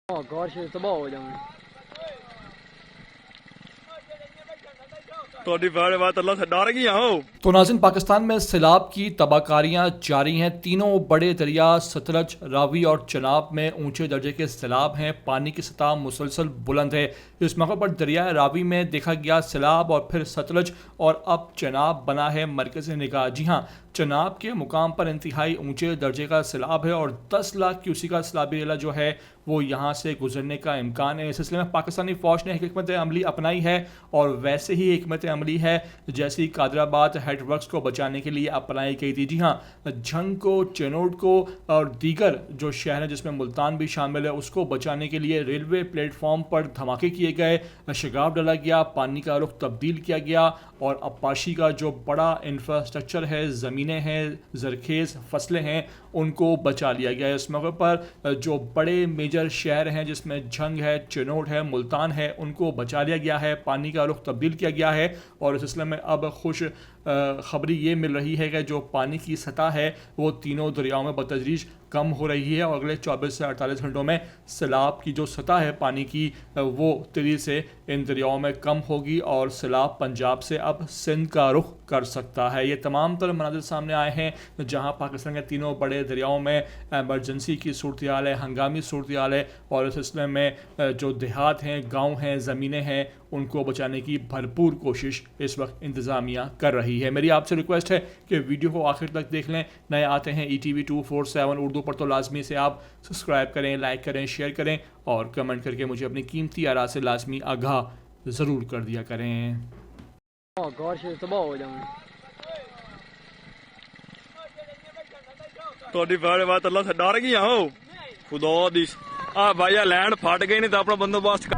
گھر سے تباہ ہو جاؤں تو ناظرین، پاکستان میں سیلاب کی تباہ کاریاں جاری ہیں۔ تینوں بڑے دریا ستلج، راوی اور چناب میں اونچے درجے کے سیلاب ہیں۔ پانی کی سطح مسلسل بلند ہے۔ اس موقع پر دریائے راوی میں دیکھا گیا سیلاب، اور پھر ستلج اور اب چناب بنا ہے مرکز نگاہ۔ جی ہاں، چناب کے مقام پر انتہائی اونچے درجے کا سیلاب ہے، اور 10 لاکھ کیوسی کا سیلابی ریلا جو ہے وہ یہاں سے گزرنے کا امکان ہے۔ اس سلسلے میں پاکستانی فوج نے ایک حکمت عملی اپنائی ہے، اور ویسے ہی حکمت عملی ہے جیسی قادر آباد ہیڈ ورکس کو بچانے کے لیے اپنائی گئی تھی۔ جی ہاں، جھنگ کو، چینوٹ کو اور دیگر جو شہر ہیں جس میں ملتان بھی شامل ہے اس کو بچانے کے لیے ریلوے پلیٹ فارم پر دھماکے کیے گئے، شگاف ڈالا گیا، پانی کا رخ تبدیل کیا گیا، اور اپاشی کا جو بڑا انفراسٹرکچر ہے، زمینیں ہیں، زرخیز فصلیں ہیں، ان کو بچا لیا گیا ہے۔ اس موقع پر جو بڑے میجر شہر ہیں جس میں جھنگ ہے، چنوٹ ہے، ملتان ہے، ان کو بچا لیا گیا ہے، پانی کا رخ تبدیل کیا گیا ہے، اور اس سلسلے میں اب خوش خبری یہ مل رہی ہے کہ جو پانی کی سطح ہے وہ تینوں دریاؤں میں بتدریج کم ہو رہی ہے، اور اگلے 24 سے 48 گھنٹوں میں سیلاب کی جو سطح ہے پانی کی وہ تیزی سے ان دریاؤں میں کم ہوگی، اور سیلاب پنجاب سے اب سندھ کا رخ کر سکتا ہے۔ یہ تمام تر مناظر سامنے آئے ہیں جہاں پاکستان کے تینوں بڑے دریاؤں میں ایمرجنسی کی صورتحال ہے، ہنگامی صورتحال ہے، اور اس سلسلے میں جو دیہات ہیں، گاؤں ہیں، زمینیں ہیں، ان کو بچانے کی بھرپور کوشش اس وقت انتظامیہ کر رہی ہے۔ میری آپ سے ریکویسٹ ہے کہ ویڈیو کو آخر تک دیکھ لیں۔ نئے آتے ہیں ETV 247 اردو پر تو لازمی سے آپ سبسکرائب کریں، لائک کریں، شیئر کریں، اور کمنٹ کر کے مجھے اپنی قیمتی آراء سے لازمی آگاہ ضرور کر دیا کریں۔ گھر سے تباہ ہو جاؤں بات اللہ سے ڈر گیا ہو خدا دی۔ بھائی لینڈ پھٹ گئی نہیں تو اپنا بندوبست